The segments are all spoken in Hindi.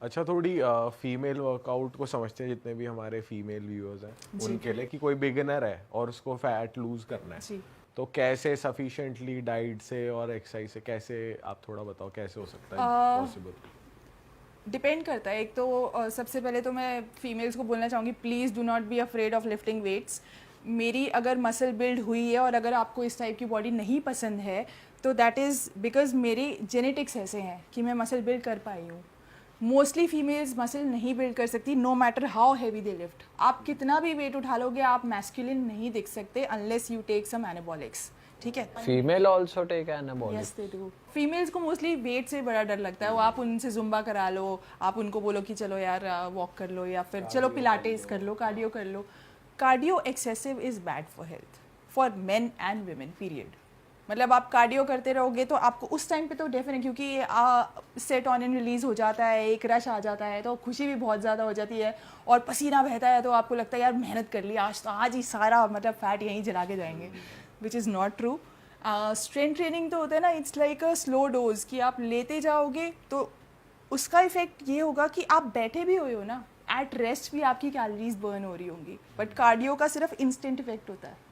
अच्छा, थोड़ी फीमेल वर्कआउट को समझते हैं जितने भी हमारे फीमेल व्यूअर्स हैं उनके लिए, कि कोई बिगिनर है और उसको फैट लूज करना है जी। तो कैसे सफिशिएंटली डाइट से और एक्सरसाइज से कैसे, आप थोड़ा बताओ कैसे हो सकता है पॉसिबल? डिपेंड करता है। एक तो सबसे पहले तो मैं फीमेल्स को बोलना चाहूँगी, please do not be afraid of lifting weights. मेरी अगर मसल बिल्ड हुई है और अगर आपको इस टाइप की बॉडी नहीं पसंद है तो दैट इज़ बिकॉज मेरी जेनेटिक्स ऐसे हैं कि मैं मसल बिल्ड कर पाई हूँ। मोस्टली फीमेल्स मसल नहीं बिल्ड कर सकती, no matter how heavy they lift. आप कितना भी वेट उठा लोगे, आप मैस्कुलिन नहीं दिख सकते unless you take some anabolics. ठीक है, female also take anabolic? Yes they do. Females को मोस्टली वेट से बड़ा डर लगता है। वो आप उनसे जुम्बा करा लो, आप उनको बोलो कि चलो यार वॉक कर लो या फिर चलो पिलाटेस कर लो, कार्डियो कर लो। Cardio excessive is bad for health, for men and women period. मतलब आप कार्डियो करते रहोगे तो आपको उस टाइम पे तो डेफिनेट, क्योंकि सेरोटोनिन रिलीज हो जाता है, एक रश आ जाता है तो खुशी भी बहुत ज़्यादा हो जाती है और पसीना बहता है तो आपको लगता है यार मेहनत कर ली आज, तो आज ही सारा मतलब फैट यहीं जला के जाएंगे, which is not true. Strength training तो होता है ना, it's like a slow dose कि आप लेते जाओगे तो उसका इफेक्ट ये होगा कि आप बैठे भी हुए हो ना, एट रेस्ट भी आपकी कैलोरीज बर्न हो रही होंगी, बट कार्डियो का सिर्फ इंस्टेंट इफेक्ट होता है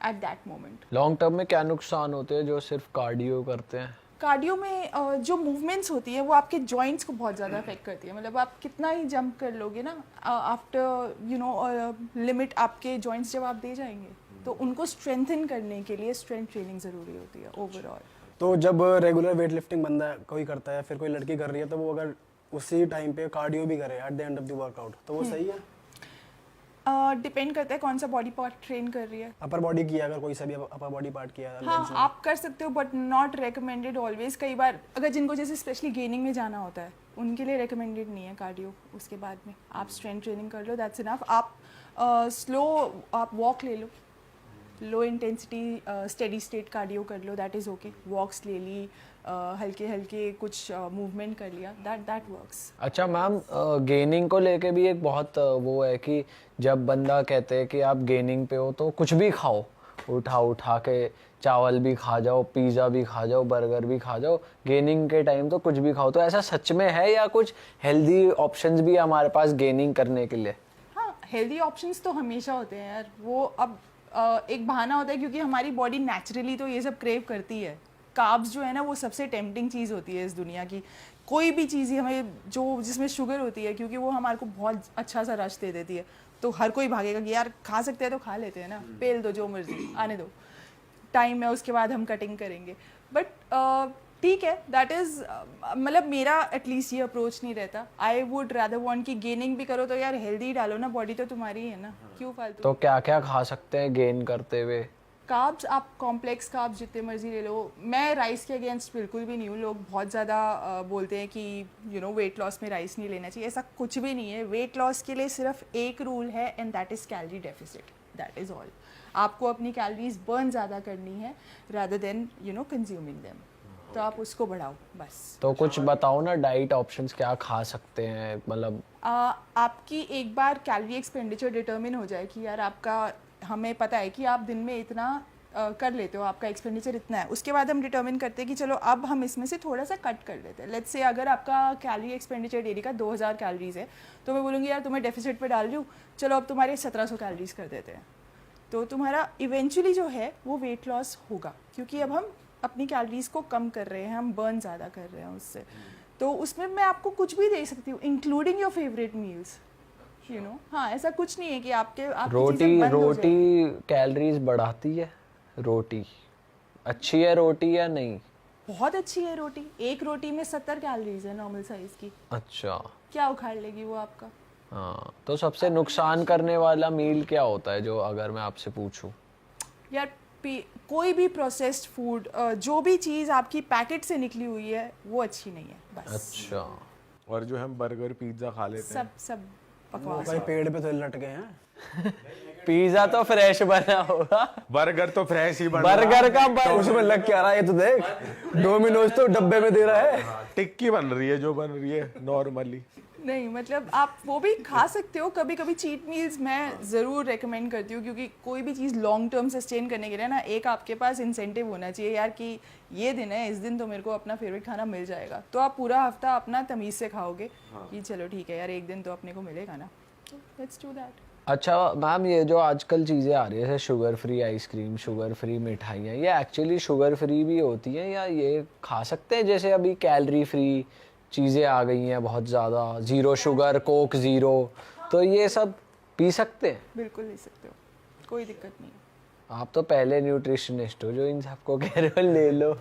at that moment. Long term में क्या नुकसान होते हैं जो सिर्फ कार्डियो करते हैं? कार्डियो में जो मूवमेंट्स होती है वो आपके जॉइंट्स को बहुत ज़्यादा अफेक्ट करती है। मतलब आप कितना ही जंप कर लोगे ना, आफ्टर यू नो लिमिट आपके जॉइंट्स जब आप दे जाएंगे तो उनको स्ट्रेंथन करने के लिए स्ट्रेंथ ट्रेनिंग ज़रूरी होती है ओवरऑल। तो जब रेगुलर वेट लिफ्टिंग बंदा कोई करता है, फिर कोई लड़की कर रही है, तो वो अगर उसी टाइम पे कार्डियो भी करे at the end of the workout तो वो सही है? डिपेंड करता है कौन सा बॉडी पार्ट ट्रेन कर रही है। अपर बॉडी किया, अगर कोई सा भी अपर बॉडी पार्ट किया हाँ legs में। आप कर सकते हो बट नॉट रिकमेंडेड ऑलवेज। कई बार अगर जिनको जैसे स्पेशली गेनिंग में जाना होता है उनके लिए रिकमेंडेड नहीं है कार्डियो। उसके बाद में आप स्ट्रेंथ ट्रेनिंग कर लो, दैट्स इनफ। आप स्लो आप वॉक ले लो, low intensity steady state cardio कर लो, दैट इज़ ओके। वॉक्स ले ली, हल्के हल्के कुछ मूवमेंट कर लिया, दैट वर्क्स। अच्छा मैम, गेनिंग को लेके भी एक बहुत वो है कि जब बंदा कहते हैं कि आप गेनिंग पे हो तो कुछ भी खाओ, उठा उठा के चावल भी खा जाओ, पिज़्ज़ा भी खा जाओ, बर्गर भी खा जाओ, गेनिंग के टाइम तो कुछ भी खाओ। तो ऐसा सच में है या कुछ हेल्दी ऑप्शंस भी है हमारे पास गेनिंग करने के लिए? हाँ, हेल्दी ऑप्शंस तो हमेशा होते हैं यार। वो अब एक बहाना होता है क्योंकि हमारी बॉडी नेचुरली तो ये सब क्रेव करती है। कार्ब्स जो है ना वो सबसे टेम्पटिंग चीज़ होती है इस दुनिया की। कोई भी चीज़ ही हमें जो जिसमें शुगर होती है, क्योंकि वो हमारे को बहुत अच्छा सा रश दे देती है, तो हर कोई भागेगा कि यार खा सकते हैं तो खा लेते हैं ना, पेल दो जो मर्जी आने दो, टाइम है उसके बाद हम कटिंग करेंगे। बट ठीक है, दैट इज़ मतलब मेरा एटलीस्ट ये अप्रोच नहीं रहता। आई वुड रादर वांट कि गेनिंग भी करो तो यार हेल्दी डालो ना, बॉडी तो तुम्हारी है ना, क्यों फालतू। तो क्या क्या खा सकते हैं गेन करते हुए? कार्ब्स आप कॉम्प्लेक्स कार्ब्स जितने मर्जी ले लो। मैं राइस के अगेंस्ट बिल्कुल भी नहीं हूँ। लोग बहुत ज़्यादा बोलते हैं कि यू नो वेट लॉस में राइस नहीं लेना चाहिए, ऐसा कुछ भी नहीं है। वेट लॉस के लिए सिर्फ एक रूल है and that is calorie deficit, that is all. आपको अपनी कैलोरीज बर्न ज़्यादा करनी है rather than you know consuming them, तो आप उसको बढ़ाओ बस। तो कुछ बताओ ना, डाइट ऑप्शंस क्या खा सकते हैं मतलब? आपकी एक बार कैलोरी एक्सपेंडिचर डिटर्मिन हो जाए कि यार आपका, हमें पता है कि आप दिन में इतना कर लेते हो, आपका एक्सपेंडिचर इतना है, उसके बाद हम डिटर्मिन करते हैं कि चलो अब हम इसमें से थोड़ा सा कट कर लेते हैं। लेट्स से अगर आपका कैलोरी एक्सपेंडिचर डेली का 2000 कैलोरीज है तो मैं बोलूँगी यार तुम्हें डेफिसिट पे डाल रही हूँ, चलो अब तुम्हारे 1700 कैलोरीज कर देते हैं, तो तुम्हारा इवेंचुअली जो है वो वेट लॉस होगा, क्योंकि अब हम अपनी कैलोरीज को कम कर रहे हैं, हम बर्न ज़्यादा कर रहे हैं उससे। तो उसमें मैं आपको कुछ भी दे सकती हूँ including your favourite meals, you know. हाँ, ऐसा कुछ नहीं है कि आपकी चीज़ें बंद हो जाएंगी। रोटी कैलोरीज बढ़ाती है? रोटी अच्छी है रोटी या नहीं? बहुत अच्छी है रोटी। एक रोटी में 70 कैलोरीज है नॉर्मल साइज की। अच्छा, क्या उखाड़ लेगी वो आपका। हाँ। तो सबसे नुकसान करने वाला मील क्या होता है जो अगर मैं आपसे पूछूं? यार कोई भी प्रोसेस्ड फूड, जो भी चीज़ आपकी पैकेट से निकली हुई है वो अच्छी नहीं है बस। अच्छा। और जो हम बर्गर पिज्ज़ा खा लेते हैं सब वो बकवास भाई है। पेड़ पे तो लटके हैं। पिज्जा तो फ्रेश बना होगा, बर्गर तो फ्रेश ही बन रहा है। बर्गर का तो उसमें लग क्या रहा है ये तो देख, डोमिनोज तो डब्बे में दे रहा है। टिक्की बन रही है जो बन रही है नॉर्मली। नहीं मतलब आप वो भी खा सकते हो कभी कभी। चीट मील्स मैं ज़रूर रेकमेंड करती हूँ, क्योंकि कोई भी चीज़ लॉन्ग टर्म सस्टेन करने के लिए ना एक आपके पास इंसेंटिव होना चाहिए यार कि ये दिन है, इस दिन तो मेरे को अपना फेवरेट खाना मिल जाएगा, तो आप पूरा हफ्ता अपना तमीज़ से खाओगे कि चलो ठीक है यार एक दिन तो अपने को मिलेगा ना, तो लेट्स डू दैट। अच्छा मैम, ये जो आजकल चीज़ें आ रही है जैसे sugar free ice cream, sugar free मिठाइयाँ, ये एक्चुअली शुगर फ्री भी होती हैं या ये खा सकते हैं? जैसे अभी कैलोरी फ्री चीज़ें आ गई हैं बहुत ज़्यादा, ज़ीरो शुगर, कोक ज़ीरो, तो ये सब पी सकते हैं? बिल्कुल ले सकते हो, कोई दिक्कत नहीं है। आप तो पहले न्यूट्रिशनिस्ट हो जो इन सबको कह रहे हो ले लो।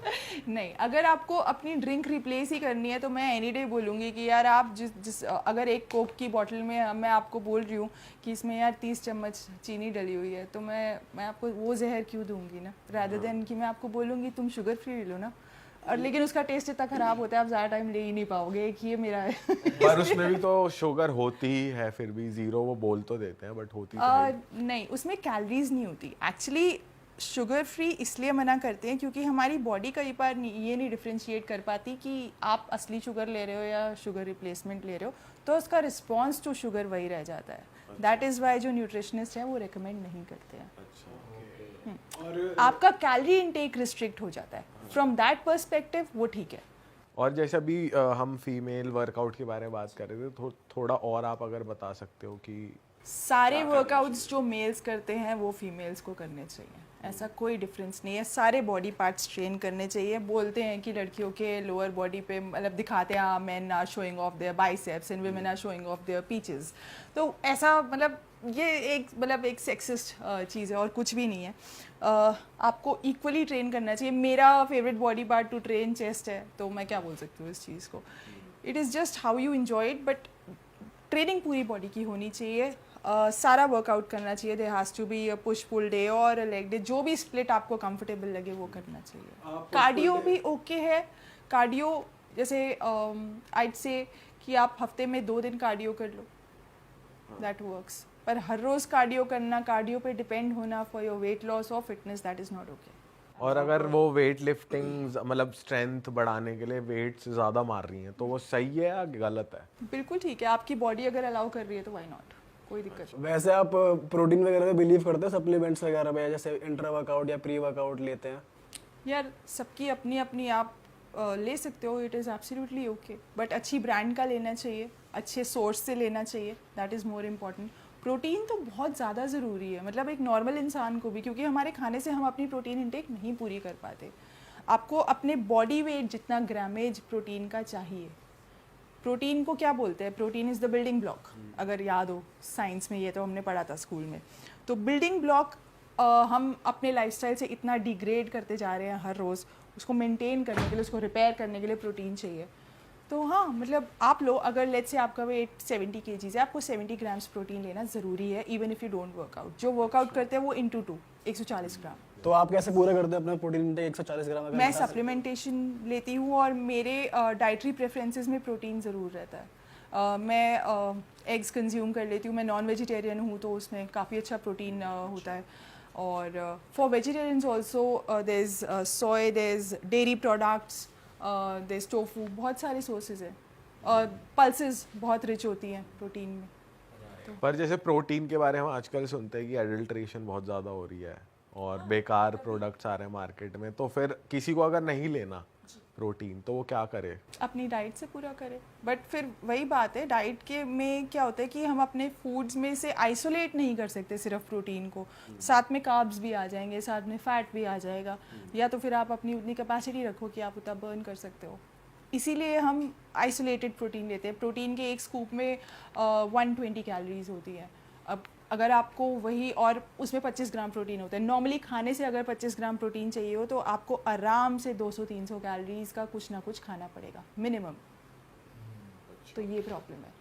नहीं, अगर आपको अपनी ड्रिंक रिप्लेस ही करनी है तो मैं एनी डे बोलूँगी कि यार आप जिस अगर एक कोक की बॉटल में मैं आपको बोल रही हूँ कि इसमें यार 30 चम्मच चीनी डली हुई है, तो मैं आपको वो जहर क्यों दूंगी ना, रादर देन कि मैं आपको बोलूँगी तुम शुगर फ्री लो ना, और लेकिन उसका टेस्ट इतना ख़राब होता है आप ज़्यादा टाइम ले ही नहीं पाओगे, एक ये मेरा है। पर उसमें भी तो शुगर होती ही है, फिर भी जीरो वो बोल तो देते हैं बट होती तो नहीं। नहीं, उसमें कैलोरीज नहीं होती एक्चुअली। शुगर फ्री इसलिए मना करते हैं क्योंकि हमारी बॉडी कई बार ये नहीं डिफ्रेंशिएट कर पाती कि आप असली शुगर ले रहे हो या शुगर रिप्लेसमेंट ले रहे हो, तो उसका रिस्पॉन्स टू शुगर वही रह जाता है। दैट इज़ वाई जो न्यूट्रिशनिस्ट हैं वो रिकमेंड नहीं करते हैं। आपका कैलोरी इनटेक रिस्ट्रिक्ट हो जाता है, फ्रॉम दैट पर्सपेक्टिव वो ठीक है। और जैसे अभी हम फीमेल वर्कआउट के बारे में बात कर रहे थे, थोड़ा और आप अगर बता सकते हो कि सारे वर्कआउट्स जो मेल्स करते हैं वो फीमेल्स को करने चाहिए, ऐसा कोई डिफरेंस नहीं है। सारे बॉडी पार्ट्स ट्रेन करने चाहिए। बोलते हैं कि लड़कियों के लोअर बॉडी पे मतलब दिखाते हैं men are showing off their biceps and women are showing off their peaches, तो ऐसा मतलब ये एक सेक्सिस्ट चीज़ है और कुछ भी नहीं है। आपको इक्वली ट्रेन करना चाहिए। मेरा favourite body part two train chest है, तो मैं क्या बोल सकती हूँ इस चीज़ को। It is just how you enjoy it, but training पूरी बॉडी की होनी चाहिए। सारा वर्कआउट करना चाहिए। There has to be a push pull day और लेग डे, जो भी स्प्लिट आपको कंफर्टेबल लगे वो करना चाहिए। कार्डियो भी ओके है। कार्डियो जैसे आइड से कि आप हफ्ते में 2 दिन कार्डियो कर लो, दैट वर्क्स। पर हर रोज़ कार्डियो करना, कार्डियो पे डिपेंड होना फॉर योर वेट लॉस और fitness, that is not okay. और अगर वो वेट लिफ्टिंग मतलब स्ट्रेंथ बढ़ाने के लिए वेट्स ज़्यादा मार रही हैं तो वो सही है या गलत है? बिल्कुल ठीक है, आपकी बॉडी अगर अलाउ कर रही है तो व्हाई नॉट, कोई दिक्कत नहीं। वैसे आप प्रोटीन वगैरह में बिलीव करते हैं, सप्लीमेंट्स वगैरह में, जैसे इंट्रा वर्कआउट या प्री वर्कआउट लेते हैं? यार सबकी अपनी अपनी आप ले सकते हो, it is absolutely okay, but अच्छी ब्रांड का लेना चाहिए, अच्छे सोर्स से लेना चाहिए, that is more important. Protein तो बहुत ज़्यादा ज़रूरी है, मतलब एक नॉर्मल इंसान को भी, क्योंकि हमारे खाने से हम अपनी प्रोटीन इंटेक नहीं पूरी कर पाते। आपको अपने बॉडी वेट जितना ग्रामेज प्रोटीन का चाहिए। प्रोटीन को क्या बोलते हैं? Protein is the building block, अगर याद हो साइंस में, ये तो हमने पढ़ा था स्कूल में। तो बिल्डिंग ब्लॉक हम अपने लाइफस्टाइल से इतना डिग्रेड करते जा रहे हैं हर रोज़, उसको मेंटेन करने के लिए, उसको रिपेयर करने के लिए प्रोटीन चाहिए। तो हाँ, मतलब आप लो, अगर लेट्स से आपका वेट 70 kg है, आपको 70 ग्राम्स प्रोटीन लेना ज़रूरी है, even if you don't workout. जो वर्कआउट करते हैं वो इंटू 2 140 ग्राम। तो आप कैसे पूरा करते हैं अपना प्रोटीन इंटेक 140 ग्राम? मैं सप्लीमेंटेशन लेती हूँ और मेरे डाइटरी प्रेफरेंसेस में प्रोटीन ज़रूर रहता है। मैं एग्स कंज्यूम कर लेती हूँ, मैं नॉन वेजिटेरियन हूँ तो उसमें काफ़ी अच्छा प्रोटीन होता है। और for vegetarians also there is soy, there is dairy products, there is tofu, बहुत सारे सोर्सेज हैं। और पल्सेस बहुत रिच होती हैं प्रोटीन में। पर जैसे प्रोटीन के बारे में हम आजकल सुनते हैं कि एडल्ट्रेशन बहुत ज़्यादा हो रही है और बेकार प्रोडक्ट्स आ रहे हैं मार्केट में, तो फिर किसी को अगर नहीं लेना प्रोटीन तो वो क्या करे? अपनी डाइट से पूरा करे। बट फिर वही बात है, डाइट के में क्या होता है कि हम अपने फूड्स में से आइसोलेट नहीं कर सकते सिर्फ प्रोटीन को, साथ में कार्ब्स भी आ जाएंगे, साथ में फैट भी आ जाएगा, या तो फिर आप अपनी उतनी कैपेसिटी रखो कि आप उतना बर्न कर सकते हो। इसीलिए हम आइसोलेटेड प्रोटीन लेते हैं। प्रोटीन के एक स्कूप में 120 कैलोरीज होती है। अब अगर आपको वही, और उसमें 25 ग्राम प्रोटीन होता है, नॉर्मली खाने से अगर 25 ग्राम प्रोटीन चाहिए हो तो आपको आराम से 200-300 कैलोरीज का कुछ ना कुछ खाना पड़ेगा मिनिमम। तो ये प्रॉब्लम है।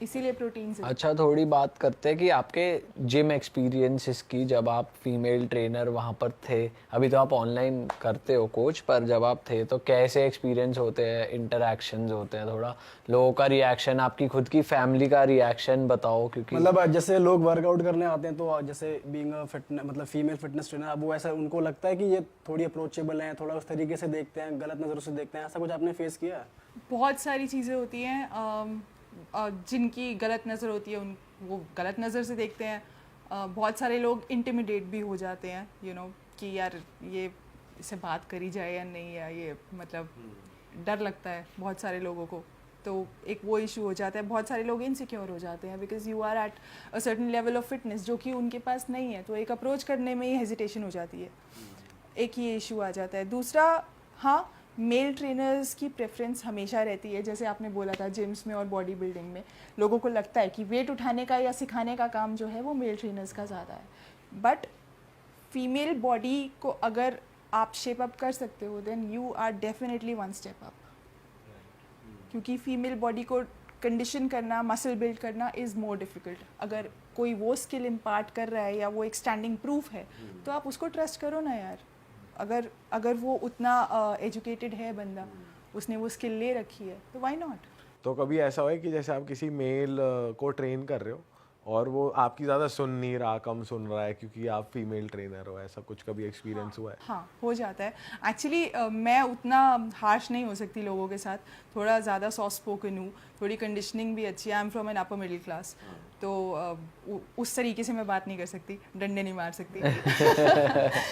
इसीलिए प्रोटीन से। अच्छा, थोड़ी बात करते हैं कि आपके जिम एक्सपीरियंसेस की, जब आप फीमेल ट्रेनर वहाँ पर थे, अभी तो आप ऑनलाइन करते हो कोच, पर जब आप थे तो कैसे एक्सपीरियंस होते हैं, इंटरेक्शंस होते हैं, थोड़ा लोगों का रिएक्शन, आपकी खुद की फैमिली का रिएक्शन बताओ, क्योंकि मतलब जैसे लोग वर्कआउट करने आते हैं तो जैसे बीइंग फिटनेस मतलब फीमेल फिटनेस ट्रेनर, अब वो ऐसा उनको लगता है कि ये थोड़ी अप्रोचेबल हैं, थोड़ा उस तरीके से देखते हैं, गलत नज़रों से देखते हैं, ऐसा कुछ आपने फेस किया है? बहुत सारी चीज़ें होती हैं जिनकी गलत नज़र होती है, उन वो गलत नज़र से देखते हैं। बहुत सारे लोग इंटिमिडेट भी हो जाते हैं, यू नो, कि यार ये इससे बात करी जाए या नहीं, या ये मतलब डर लगता है बहुत सारे लोगों को, तो एक वो इशू हो जाता है। बहुत सारे लोग इनसिक्योर हो जाते हैं because you are at a certain level of fitness जो कि उनके पास नहीं है, तो एक अप्रोच करने में ही हेजिटेशन हो जाती है, एक ये इशू आ जाता है। दूसरा, हाँ, मेल ट्रेनर्स की प्रेफरेंस हमेशा रहती है, जैसे आपने बोला था जिम्स में और बॉडी बिल्डिंग में लोगों को लगता है कि वेट उठाने का या सिखाने का काम जो है वो मेल ट्रेनर्स का ज़्यादा है, बट फीमेल बॉडी को अगर आप शेप अप कर सकते हो then you are definitely one step up, क्योंकि फीमेल बॉडी को कंडीशन करना, मसल बिल्ड करना इज़ मोर डिफ़िकल्ट। अगर कोई वो स्किल इम्पार्ट कर रहा है या वो एक स्टैंडिंग प्रूफ है तो आप उसको ट्रस्ट करो ना यार। अगर वो उतना एजुकेटेड है बंदा, उसने वो स्किल ले रखी है, तो व्हाई नॉट। तो कभी ऐसा हुआ है कि जैसे आप किसी मेल को ट्रेन कर रहे हो और वो आपकी ज़्यादा सुन नहीं रहा, कम सुन रहा है क्योंकि आप फीमेल ट्रेनर हो, ऐसा कुछ कभी एक्सपीरियंस हुआ है? हाँ, हो जाता है एक्चुअली। मैं उतना हार्श नहीं हो सकती लोगों के साथ, थोड़ा ज़्यादा सॉफ्ट स्पोकन हूँ, थोड़ी कंडीशनिंग भी अच्छी है। I am from an upper middle class, तो उस तरीके से मैं बात नहीं कर सकती, डंडे नहीं मार सकती।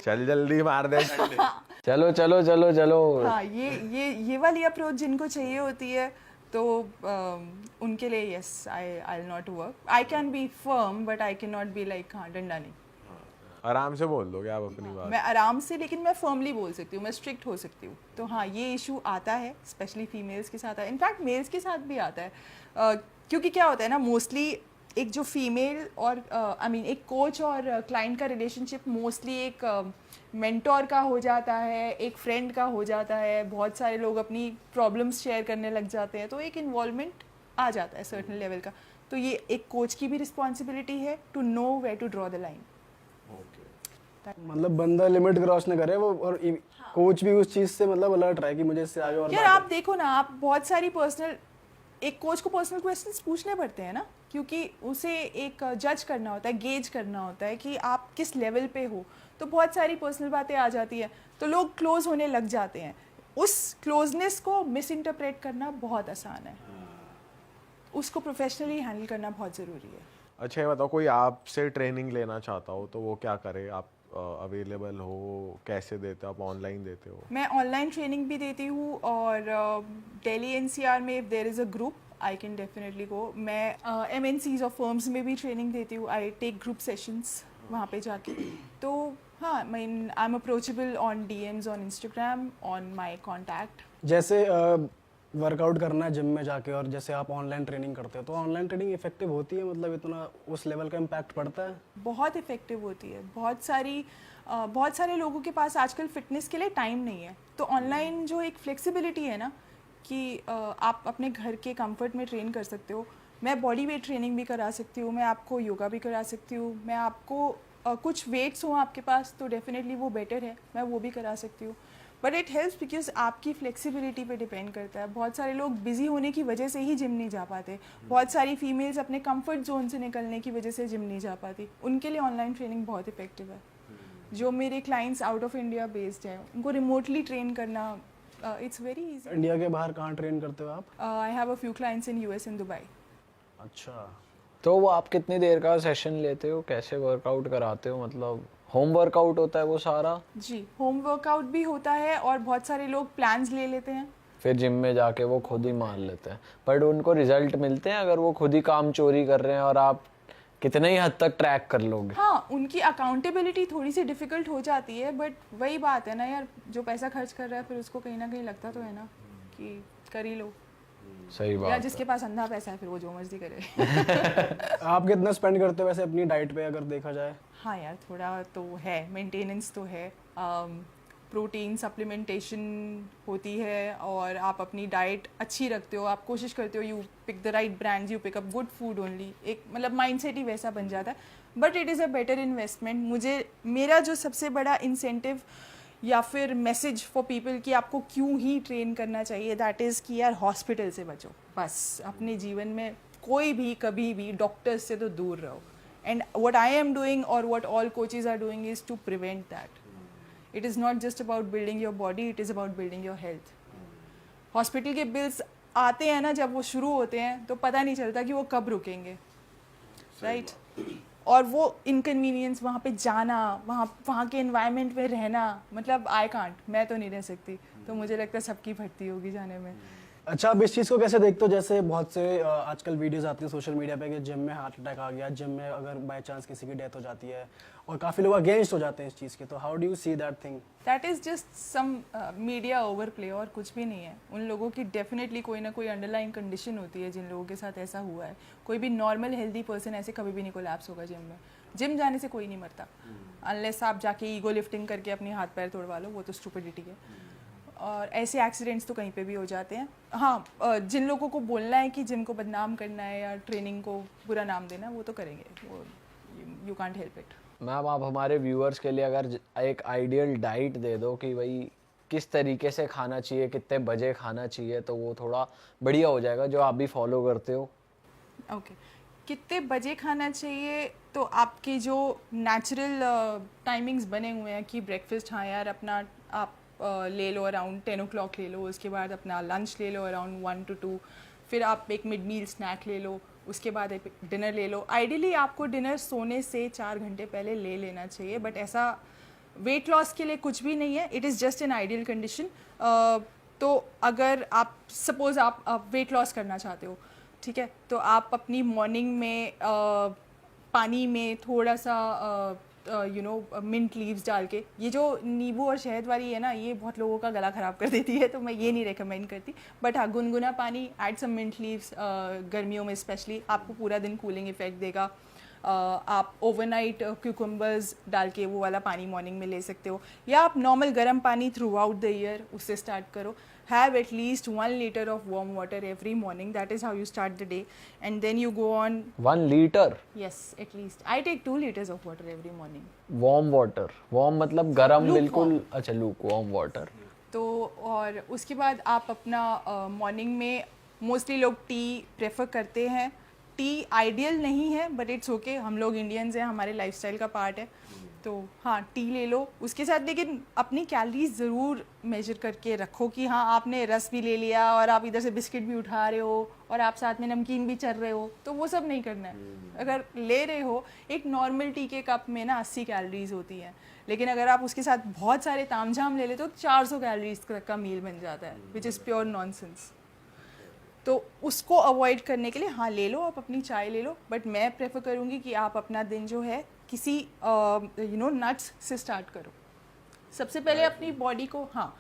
चल जल्दी मार दे। चलो चलो चलो चलो। हाँ, ये वाली अप्रोच जिनको चाहिए होती है तो उनके लिए yes, I will not work. I can be firm but I can not be like हाँ डंडा नहीं। आराम से बोल दोगे आप अपनी बात? मैं आराम से, लेकिन मैं फर्मली बोल सकती हूँ, मैं स्ट्रिक्ट हो सकती हूँ। तो हाँ, ये इशू आता है, स्पेशली फीमेल्स के साथ आता है, इनफैक्ट मेल्स के साथ भी आता है। क्योंकि क्या होता है ना, मोस्टली एक जो फीमेल और आई मीन एक कोच और क्लाइंट का रिलेशनशिप मोस्टली एक मेंटोर का हो जाता है, एक फ्रेंड का हो जाता है। बहुत सारे लोग अपनी प्रॉब्लम्स शेयर करने लग जाते हैं, तो एक इन्वॉल्वमेंट आ जाता है सर्टेन लेवल का। तो ये एक कोच की भी रिस्पॉन्सिबिलिटी है to know where to draw the line. मतलब बंदा लिमिट क्रॉस न करे वो, और कोच भी उस चीज़ से मतलब अलर्ट रहे कि मुझे इससे आगे और यार आप देखो ना, आप बहुत सारी पर्सनल, एक कोच को पर्सनल क्वेश्चंस पूछने पड़ते हैं ना, क्योंकि उसे एक जज करना होता है, गेज करना होता है कि आप किस लेवल पे हो। तो बहुत सारी पर्सनल बातें आ जाती हैं, तो लोग क्लोज होने लग जाते हैं। उस क्लोजनेस को मिस इंटरप्रेट करना बहुत आसान है, उसको प्रोफेशनली हैंडल करना बहुत ज़रूरी है। अच्छा ये बताओ, कोई आपसे ट्रेनिंग लेना चाहता हो तो वो क्या करे? आप अवेलेबल हो, कैसे देते हो आप? ऑनलाइन देते हो? मैं ऑनलाइन ट्रेनिंग भी देती हूँ, और दिल्ली एनसीआर में if there is a group I can definitely go. मैं एमएनसीज और फर्म्स में भी ट्रेनिंग देती हूँ, आई टेक ग्रुप सेशंस वहाँ पे जाके। तो हाँ, I am approachable on DMs on Instagram, on my contact. जैसे वर्कआउट करना है जिम में जाके, और जैसे आप ऑनलाइन ट्रेनिंग करते हो, तो ऑनलाइन ट्रेनिंग इफेक्टिव होती है? मतलब इतना उस लेवल का इम्पैक्ट पड़ता है? बहुत इफ़ेक्टिव होती है। बहुत सारे लोगों के पास आजकल फ़िटनेस के लिए टाइम नहीं है, तो ऑनलाइन जो एक फ्लेक्सिबिलिटी है ना कि आप अपने घर के कंफर्ट में ट्रेन कर सकते हो। मैं बॉडी वेट ट्रेनिंग भी करा सकती हूँ, मैं आपको योगा भी करा सकती हूँ, मैं आपको कुछ वेट्स हो आपके पास तो डेफिनेटली वो बेटर है, मैं वो भी करा सकती हूँ। बट इट हेल्प्स बिकॉज आपकी फ्लेक्सिबिलिटी पे डिपेंड करता है। बहुत सारे लोग बिजी होने की वजह से ही जिम नहीं जा पाते, बहुत सारी फीमेल्स अपने कंफर्ट जोन से निकलने की वजह से जिम नहीं जा पाती, उनके लिए ऑनलाइन ट्रेनिंग बहुत इफेक्टिव है। जो मेरे clients out of India based है, उनको रिमोटली ट्रेन करना इट्स वेरी इजी। इंडिया के बाहर कहाँ ट्रेन करते हो आप? I have a few clients in US and Dubai. अच्छा, तो वो आप कितनी देर का सेशन लेते हो, कैसे वर्कआउट कराते हो? मतलब होम वर्कआउट होता है वो सारा? जी, होम वर्कआउट भी होता है, और बहुत सारे लोग प्लान्स ले लेते हैं, फिर जिम में जाके वो खुद ही मार लेते हैं, बट उनको रिजल्ट मिलते हैं अगर वो खुद ही काम चोरी कर रहे हैं? और आप कितने ही हद तक ट्रैक कर लोगे? हाँ, उनकी अकाउंटेबिलिटी थोड़ी सी डिफिकल्ट हो जाती है, बट वही बात है ना यार, जो पैसा खर्च कर रहा है फिर उसको कहीं ना कहीं लगता तो है ना कि कर ही लो। सही बात या है। जिसके पास अंधा पैसा है फिर वो जो मर्जी करे। आप कितना स्पेंड करते हो वैसे अपनी डाइट पे अगर देखा जाए? हाँ यार, थोड़ा तो है, मेंटेनेंस तो है। प्रोटीन सप्लीमेंटेशन होती है और आप अपनी डाइट अच्छी रखते हो, आप कोशिश करते हो, you pick the right brands, you pick up good food only, एक मतलब माइंडसेट ही वैसा बन जाता है, but it is a better investment. मुझे मेरा जो सबसे बड़ा इंसेंटिव या फिर मैसेज फॉर पीपल कि आपको क्यों ही ट्रेन करना चाहिए, दैट इज़ कि यार हॉस्पिटल से बचो, बस अपने जीवन में कोई भी कभी भी डॉक्टर्स से तो दूर रहो। And what I am doing और what all coaches are doing is to prevent that. It is not just about building your body, it is about building your health. Hospital के बिल्स आते हैं ना, जब वो शुरू होते हैं तो पता नहीं चलता कि वो कब रुकेंगे, राइट? और वो इनकन्वीनियंस, वहाँ पे जाना, वहाँ के एनवायरनमेंट में रहना, मतलब आई कांट, मैं तो नहीं रह सकती। तो मुझे लगता है सबकी फटती होगी जाने में। अच्छा, आप इस चीज़ को कैसे देखते हो? जैसे बहुत से आजकल वीडियोस आती हैं सोशल मीडिया पे कि जिम में हार्ट अटैक आ गया, जिम में अगर बाय चांस किसी की डेथ हो जाती है, और काफ़ी लोग अगेंस्ट हो जाते हैं इस चीज़ के, तो how do you see that thing? That is just some media over play और कुछ भी नहीं है। उन लोगों की डेफिनेटली कोई ना कोई अंडरलाइन कंडीशन होती है जिन लोगों के साथ ऐसा हुआ है। कोई भी नॉर्मल हेल्दी पर्सन ऐसे कभी भी नहीं कोलैप्स होगा जिम में। जिम जाने से कोई नहीं मरता, अनलेस आप जाके ईगो लिफ्टिंग करके अपनी हाथ पैर तोड़वा लो, वो तो स्टुपिडिटी है। और ऐसे एक्सीडेंट्स तो कहीं पे भी हो जाते हैं। हाँ, जिन लोगों को बोलना है कि जिम को बदनाम करना है या ट्रेनिंग को बुरा नाम देना, वो तो करेंगे, वो you can't help it. Ma'am, आप हमारे व्यूअर्स के लिए अगर एक आइडियल डाइट दे दो कि भाई किस तरीके से खाना चाहिए, कितने बजे खाना चाहिए, तो वो थोड़ा बढ़िया हो जाएगा, जो आप भी फॉलो करते हो। ओके, कितने बजे खाना चाहिए? तो आपके जो नेचुरल टाइमिंग्स बने हुए हैं कि ब्रेकफास्ट, हाँ यार अपना आप ले लो अराउंड 10 o'clock ले लो, उसके बाद अपना लंच ले लो अराउंड 1 to 2, फिर आप एक मिड मील स्नैक ले लो, उसके बाद एक डिनर ले लो। आइडियली आपको डिनर सोने से 4 घंटे पहले ले लेना चाहिए, बट ऐसा वेट लॉस के लिए कुछ भी नहीं है, it is just an ideal condition. तो अगर आप सपोज़ आप वेट लॉस करना चाहते हो, ठीक है, तो आप अपनी मॉर्निंग में पानी में थोड़ा सा मिंट लीव्स डाल के, ये जो नींबू और शहद वाली है ना, ये बहुत लोगों का गला ख़राब कर देती है, तो मैं ये नहीं रेकमेंड करती। बट हाँ, गुनगुना पानी, ऐड सम मिंट लीव्स, गर्मियों में स्पेशली आपको पूरा दिन कूलिंग इफेक्ट देगा। आप ओवरनाइट क्यूकम्बर्स डाल के वो वाला पानी मॉर्निंग में ले सकते हो, या आप नॉर्मल गर्म पानी थ्रू आउट द ईयर उससे स्टार्ट करो। Have at least 1 liter of warm water every morning. That is how you start the day, and then you go on. 1 liter? Yes, at least. I take 2 liters of water every morning. Warm water? Warm मतलब गरम? Lukewarm. बिल्कुल। अच्छा, लूक वार्म वाटर। तो और उसके बाद आप अपना मॉर्निंग में मोस्टली लोग टी प्रेफर करते हैं। टी आइडियल नहीं है, बट इट्स ओके, हम लोग इंडियंस हैं, हमारे लाइफस्टाइल का पार्ट है, तो हाँ टी ले लो उसके साथ। लेकिन अपनी कैलोरीज ज़रूर मेजर करके रखो कि हाँ आपने रस भी ले लिया और आप इधर से बिस्किट भी उठा रहे हो और आप साथ में नमकीन भी चल रहे हो, तो वो सब नहीं करना है। अगर ले रहे हो, एक नॉर्मल टी के कप में ना 80 कैलोरीज होती हैं, लेकिन अगर आप उसके साथ बहुत सारे तामझाम ले लेते हो तो 400 कैलोरीज का मील बन जाता है, विच इज़ प्योर नॉनसेंस। तो उसको अवॉइड करने के लिए हाँ ले लो, आप अपनी चाय ले लो, बट मैं प्रेफर करूँगी कि आप अपना दिन जो है किसी नट्स से स्टार्ट करो। सबसे पहले अपनी बॉडी को, हाँ,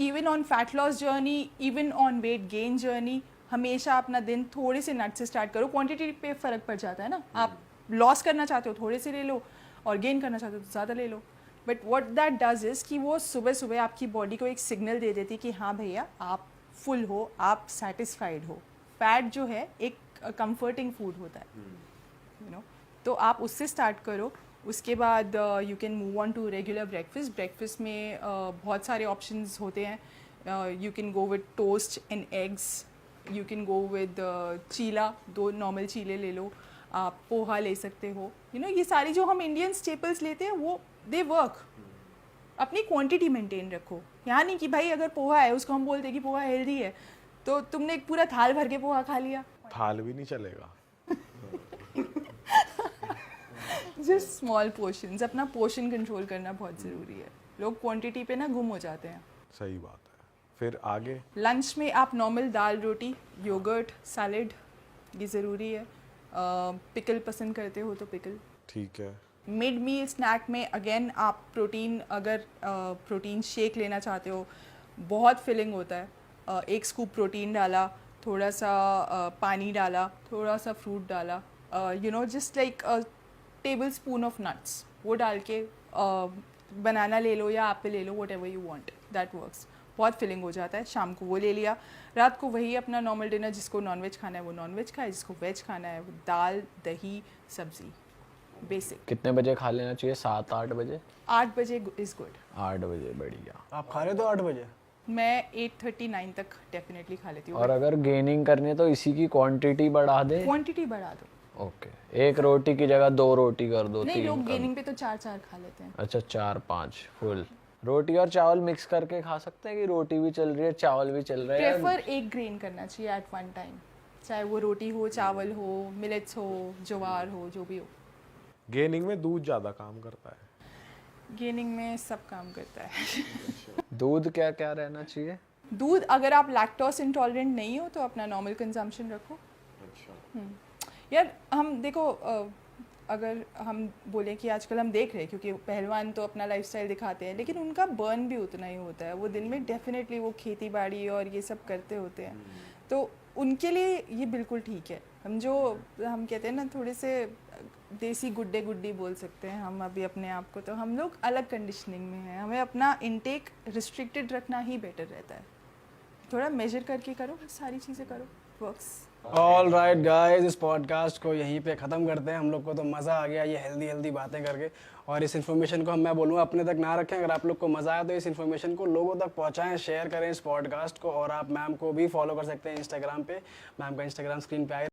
even on fat loss journey, even on weight gain journey, हमेशा अपना दिन थोड़े से नट्स से स्टार्ट करो। क्वांटिटी पे फ़र्क पड़ जाता है ना, आप लॉस करना चाहते हो थोड़े से ले लो और गेन करना चाहते हो तो ज़्यादा ले लो। But what that does is कि वो सुबह सुबह आपकी बॉडी को एक सिग्नल दे देती कि हाँ भैया आप फुल हो, आप सेटिस्फाइड हो। फैट जो है एक कंफर्टिंग फूड होता है, यू नो, तो आप उससे स्टार्ट करो। उसके बाद you can move on to regular breakfast. Breakfast में बहुत सारे ऑप्शंस होते हैं। You can go with toast and eggs, you can go with cheela, 2 normal चीले ले लो, आप पोहा ले सकते हो, यू नो, ये सारी जो हम इंडियन स्टेपल्स लेते हैं वो दे वर्क। अपनी क्वांटिटी मेंटेन रखो, यहाँ नहीं कि भाई अगर पोहा है उसको हम बोलते हैं कि पोहा हेल्दी है तो तुमने एक पूरा थाल भर के पोहा खा लिया, थाल भी नहीं चलेगा। Just small portions. अपना पोर्शन कंट्रोल करना बहुत ज़रूरी है, लोग क्वांटिटी पे ना गुम हो जाते हैं। सही बात है। फिर आगे लंच में आप नॉर्मल दाल रोटी, योगर्ट, सैलेड, ये ज़रूरी है। पिकल पसंद करते हो तो पिकल, ठीक है। मिड मील स्नैक में अगेन आप प्रोटीन, अगर प्रोटीन शेक लेना चाहते हो, बहुत फिलिंग होता है। 1 स्कूप प्रोटीन डाला, थोड़ा सा पानी डाला, थोड़ा सा फ्रूट डाला, you know, just like tablespoon of nuts, वो डाल के बनाना ले लो या एप्पल ले लो, whatever you want, that works. बहुत फिलिंग हो जाता है। शाम को वो ले लिया, रात को वही अपना नॉर्मल डिनर, जिसको नॉनवेज खाना है वो नॉनवेज खाए, जिसको वेज खाना है वो दाल दही सब्जी, बेसिक। कितने बजे खा लेना चाहिए? 7-8 बजे? 8 बजे इज़ गुड। 8 बजे, बढ़िया। आप खा रहे हो तो 8 बजे? मैं 8:39 तक डेफिनेटली खा लेती हूँ। और अगर गेनिंग करनी है तो इसी की क्वांटिटी बढ़ा दे? क्वांटिटी बढ़ा दो। ओके, एक रोटी की जगह 2 रोटी कर दो, नहीं, 3 लोग कर दो। गेनिंग पे तो 4-4 खा लेते हैं। अच्छा, 4-5 फुल। रोटी और चावल मिक्स करके खा सकते हैं कि रोटी भी चल रही है चावल भी चल रहा है? प्रेफर एक ग्रेन करना चाहिए एट वन टाइम, चाहे वो रोटी हो, चावल हो, मिलेट्स हो, ज्वार हो, जो भी हो। गेनिंग में दूध ज़्यादा काम करता है। गेनिंग में सब काम करता है। दूध क्या क्या रहना चाहिए? दूध, अगर आप लैक्टोस इंटॉलरेंट नहीं हो तो अपना नॉर्मल कंजम्पशन रखो। यार हम देखो, अगर हम बोलें कि आजकल हम देख रहे हैं, क्योंकि पहलवान तो अपना लाइफस्टाइल दिखाते हैं, लेकिन उनका बर्न भी उतना ही होता है। वो दिन में डेफिनेटली वो खेती बाड़ी और ये सब करते होते हैं, तो उनके लिए ये बिल्कुल ठीक है। हम कहते हैं ना, थोड़े से देसी गुड्डे गुड्डी बोल सकते हैं हम अभी अपने आप को, तो हम लोग अलग कंडीशनिंग में हैं। हमें अपना इनटेक रिस्ट्रिक्टेड रखना ही बेटर रहता है। थोड़ा मेजर करके करो, सारी चीज़ें करो, वर्क्स। ऑल राइट गाइस, इस पॉडकास्ट को यहीं पे ख़त्म करते हैं। हम लोग को तो मज़ा आ गया ये हेल्दी बातें करके, और इस इन्फॉर्मेशन को मैं बोलूँगा अपने तक ना रखें। अगर आप लोग को मज़ा आया तो इस इन्फॉर्मेशन को लोगों तक पहुँचाएं, शेयर करें इस पॉडकास्ट को। और आप मैम को भी फॉलो कर सकते हैं इंस्टाग्राम पे। मैम का इंस्टाग्राम स्क्रीन पे आए